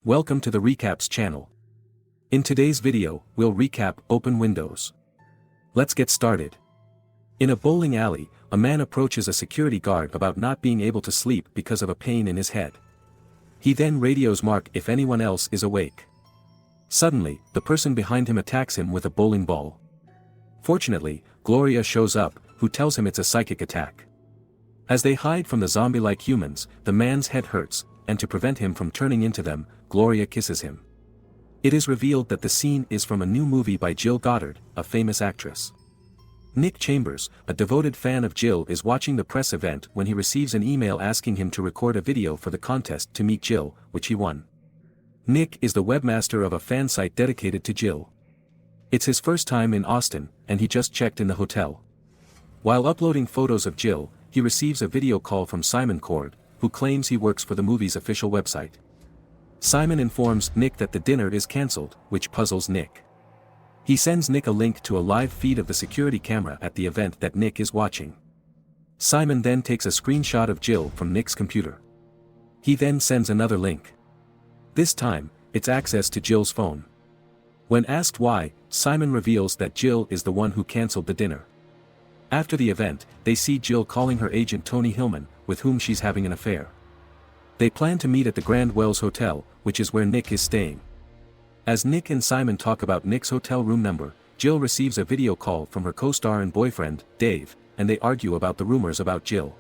Welcome to the Recaps channel. In today's video, we'll recap Open Windows. Let's get started. In a bowling alley, a man approaches a security guard about not being able to sleep because of a pain in his head. He then radios Mark if anyone else is awake. Suddenly, the person behind him attacks him with a bowling ball. Fortunately, Gloria shows up, who tells him it's a psychic attack. As they hide from the zombie-like humans, the man's head hurts, and to prevent him from turning into them, Gloria kisses him. It is revealed that the scene is from a new movie by Jill Goddard, a famous actress. Nick Chambers, a devoted fan of Jill, is watching the press event when he receives an email asking him to record a video for the contest to meet Jill, which he won. Nick is the webmaster of a fan site dedicated to Jill. It's his first time in Austin, and he just checked in the hotel. While uploading photos of Jill, he receives a video call from Simon Cord, who claims he works for the movie's official website. Simon informs Nick that the dinner is cancelled, which puzzles Nick. He sends Nick a link to a live feed of the security camera at the event that Nick is watching. Simon then takes a screenshot of Jill from Nick's computer. He then sends another link. This time, it's access to Jill's phone. When asked why, Simon reveals that Jill is the one who cancelled the dinner. After the event, they see Jill calling her agent Tony Hillman, with whom she's having an affair. They plan to meet at the Grand Wells Hotel, which is where Nick is staying. As Nick and Simon talk about Nick's hotel room number, Jill receives a video call from her co-star and boyfriend, Dave, and they argue about the rumors about Jill.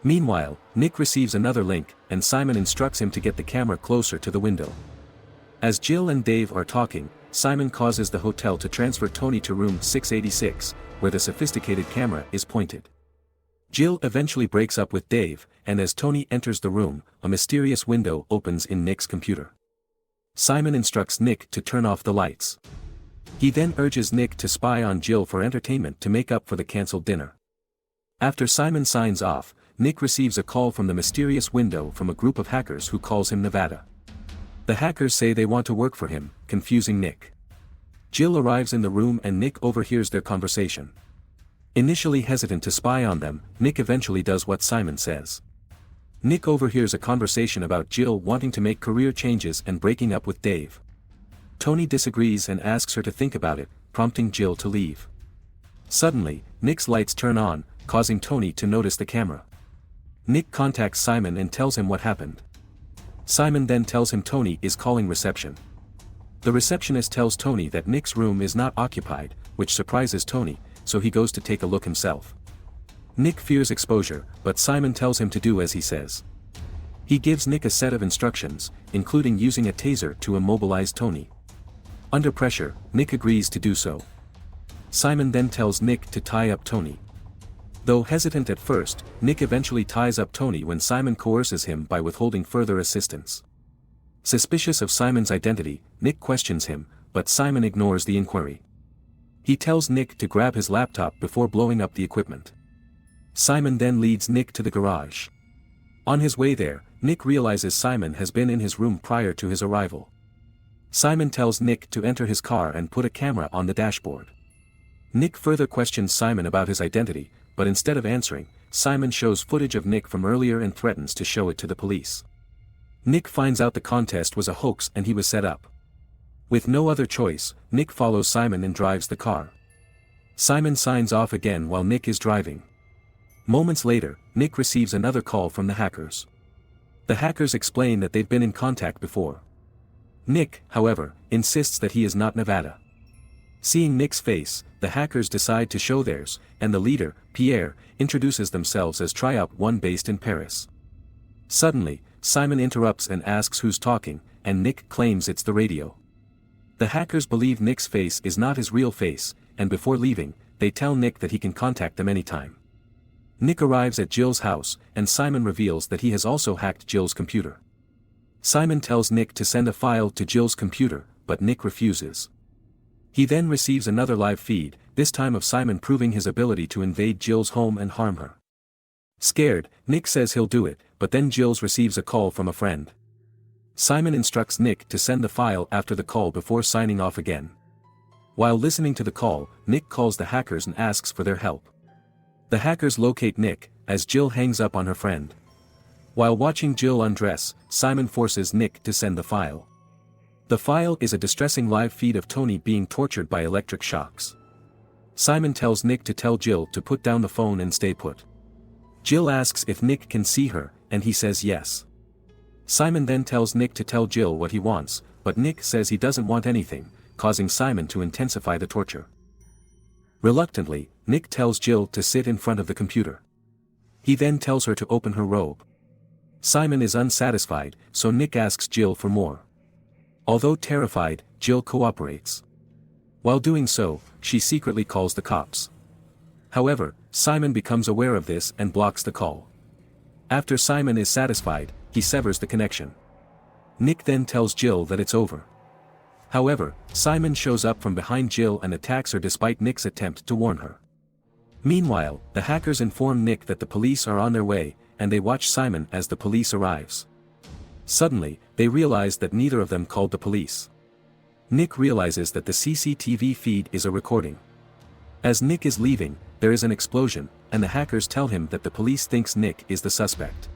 Meanwhile, Nick receives another link, and Simon instructs him to get the camera closer to the window. As Jill and Dave are talking, Simon causes the hotel to transfer Tony to room 686, where the sophisticated camera is pointed. Jill eventually breaks up with Dave, and as Tony enters the room, a mysterious window opens in Nick's computer. Simon instructs Nick to turn off the lights. He then urges Nick to spy on Jill for entertainment to make up for the cancelled dinner. After Simon signs off, Nick receives a call from the mysterious window from a group of hackers who calls him Nevada. The hackers say they want to work for him, confusing Nick. Jill arrives in the room and Nick overhears their conversation. Initially hesitant to spy on them, Nick eventually does what Simon says. Nick overhears a conversation about Jill wanting to make career changes and breaking up with Dave. Tony disagrees and asks her to think about it, prompting Jill to leave. Suddenly, Nick's lights turn on, causing Tony to notice the camera. Nick contacts Simon and tells him what happened. Simon then tells him Tony is calling reception. The receptionist tells Tony that Nick's room is not occupied, which surprises Tony, so he goes to take a look himself. Nick fears exposure, but Simon tells him to do as he says. He gives Nick a set of instructions, including using a taser to immobilize Tony. Under pressure, Nick agrees to do so. Simon then tells Nick to tie up Tony. Though hesitant at first, Nick eventually ties up Tony when Simon coerces him by withholding further assistance. Suspicious of Simon's identity, Nick questions him, but Simon ignores the inquiry. He tells Nick to grab his laptop before blowing up the equipment. Simon then leads Nick to the garage. On his way there, Nick realizes Simon has been in his room prior to his arrival. Simon tells Nick to enter his car and put a camera on the dashboard. Nick further questions Simon about his identity, but instead of answering, Simon shows footage of Nick from earlier and threatens to show it to the police. Nick finds out the contest was a hoax and he was set up. With no other choice, Nick follows Simon and drives the car. Simon signs off again while Nick is driving. Moments later, Nick receives another call from the hackers. The hackers explain that they've been in contact before. Nick, however, insists that he is not Nevada. Seeing Nick's face, the hackers decide to show theirs, and the leader, Pierre, introduces themselves as Triop One based in Paris. Suddenly, Simon interrupts and asks who's talking, and Nick claims it's the radio. The hackers believe Nick's face is not his real face, and before leaving, they tell Nick that he can contact them anytime. Nick arrives at Jill's house, and Simon reveals that he has also hacked Jill's computer. Simon tells Nick to send a file to Jill's computer, but Nick refuses. He then receives another live feed, this time of Simon proving his ability to invade Jill's home and harm her. Scared, Nick says he'll do it, but then Jill receives a call from a friend. Simon instructs Nick to send the file after the call before signing off again. While listening to the call, Nick calls the hackers and asks for their help. The hackers locate Nick, as Jill hangs up on her friend. While watching Jill undress, Simon forces Nick to send the file. The file is a distressing live feed of Tony being tortured by electric shocks. Simon tells Nick to tell Jill to put down the phone and stay put. Jill asks if Nick can see her, and he says yes. Simon then tells Nick to tell Jill what he wants, but Nick says he doesn't want anything, causing Simon to intensify the torture. Reluctantly, Nick tells Jill to sit in front of the computer. He then tells her to open her robe. Simon is unsatisfied, so Nick asks Jill for more. Although terrified, Jill cooperates. While doing so, she secretly calls the cops. However, Simon becomes aware of this and blocks the call. After Simon is satisfied, he severs the connection. Nick then tells Jill that it's over. However, Simon shows up from behind Jill and attacks her despite Nick's attempt to warn her. Meanwhile, the hackers inform Nick that the police are on their way, and they watch Simon as the police arrives. Suddenly, they realize that neither of them called the police. Nick realizes that the CCTV feed is a recording. As Nick is leaving, there is an explosion, and the hackers tell him that the police thinks Nick is the suspect.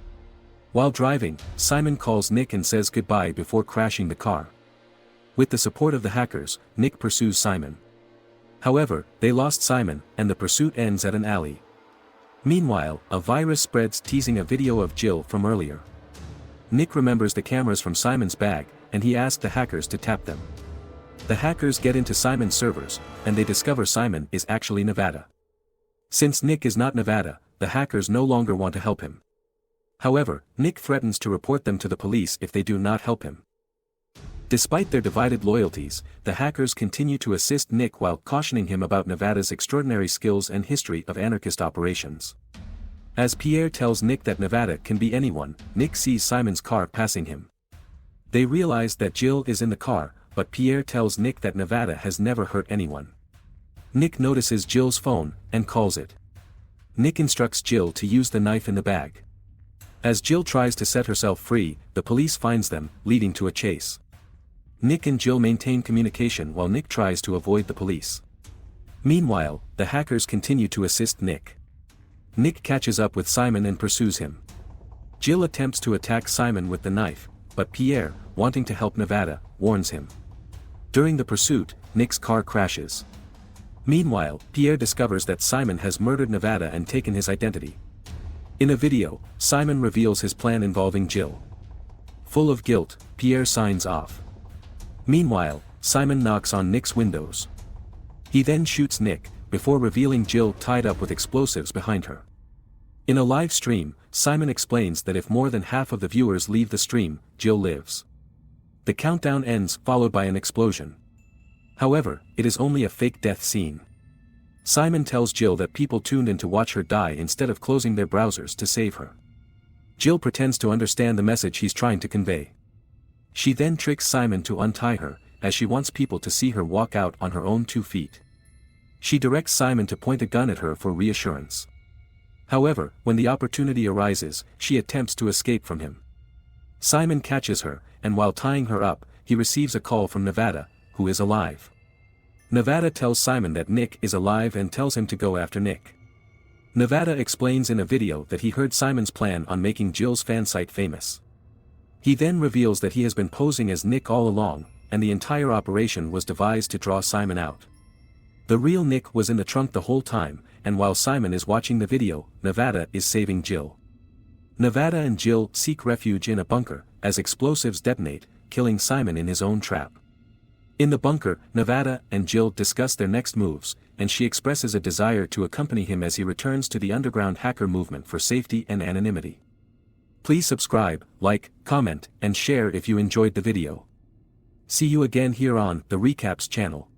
While driving, Simon calls Nick and says goodbye before crashing the car. With the support of the hackers, Nick pursues Simon. However, they lost Simon, and the pursuit ends at an alley. Meanwhile, a virus spreads teasing a video of Jill from earlier. Nick remembers the cameras from Simon's bag, and he asks the hackers to tap them. The hackers get into Simon's servers, and they discover Simon is actually Nevada. Since Nick is not Nevada, the hackers no longer want to help him. However, Nick threatens to report them to the police if they do not help him. Despite their divided loyalties, the hackers continue to assist Nick while cautioning him about Nevada's extraordinary skills and history of anarchist operations. As Pierre tells Nick that Nevada can be anyone, Nick sees Simon's car passing him. They realize that Jill is in the car, but Pierre tells Nick that Nevada has never hurt anyone. Nick notices Jill's phone, and calls it. Nick instructs Jill to use the knife in the bag. As Jill tries to set herself free, the police finds them, leading to a chase. Nick and Jill maintain communication while Nick tries to avoid the police. Meanwhile, the hackers continue to assist Nick. Nick catches up with Simon and pursues him. Jill attempts to attack Simon with the knife, but Pierre, wanting to help Nevada, warns him. During the pursuit, Nick's car crashes. Meanwhile, Pierre discovers that Simon has murdered Nevada and taken his identity. In a video, Simon reveals his plan involving Jill. Full of guilt, Pierre signs off. Meanwhile, Simon knocks on Nick's windows. He then shoots Nick, before revealing Jill tied up with explosives behind her. In a live stream, Simon explains that if more than half of the viewers leave the stream, Jill lives. The countdown ends, followed by an explosion. However, it is only a fake death scene. Simon tells Jill that people tuned in to watch her die instead of closing their browsers to save her. Jill pretends to understand the message he's trying to convey. She then tricks Simon to untie her, as she wants people to see her walk out on her own 2 feet. She directs Simon to point a gun at her for reassurance. However, when the opportunity arises, she attempts to escape from him. Simon catches her, and while tying her up, he receives a call from Nevada, who is alive. Nevada tells Simon that Nick is alive and tells him to go after Nick. Nevada explains in a video that he heard Simon's plan on making Jill's fan site famous. He then reveals that he has been posing as Nick all along, and the entire operation was devised to draw Simon out. The real Nick was in the trunk the whole time, and while Simon is watching the video, Nevada is saving Jill. Nevada and Jill seek refuge in a bunker, as explosives detonate, killing Simon in his own trap. In the bunker, Nevada and Jill discuss their next moves, and she expresses a desire to accompany him as he returns to the underground hacker movement for safety and anonymity. Please subscribe, like, comment, and share if you enjoyed the video. See you again here on the Recaps channel.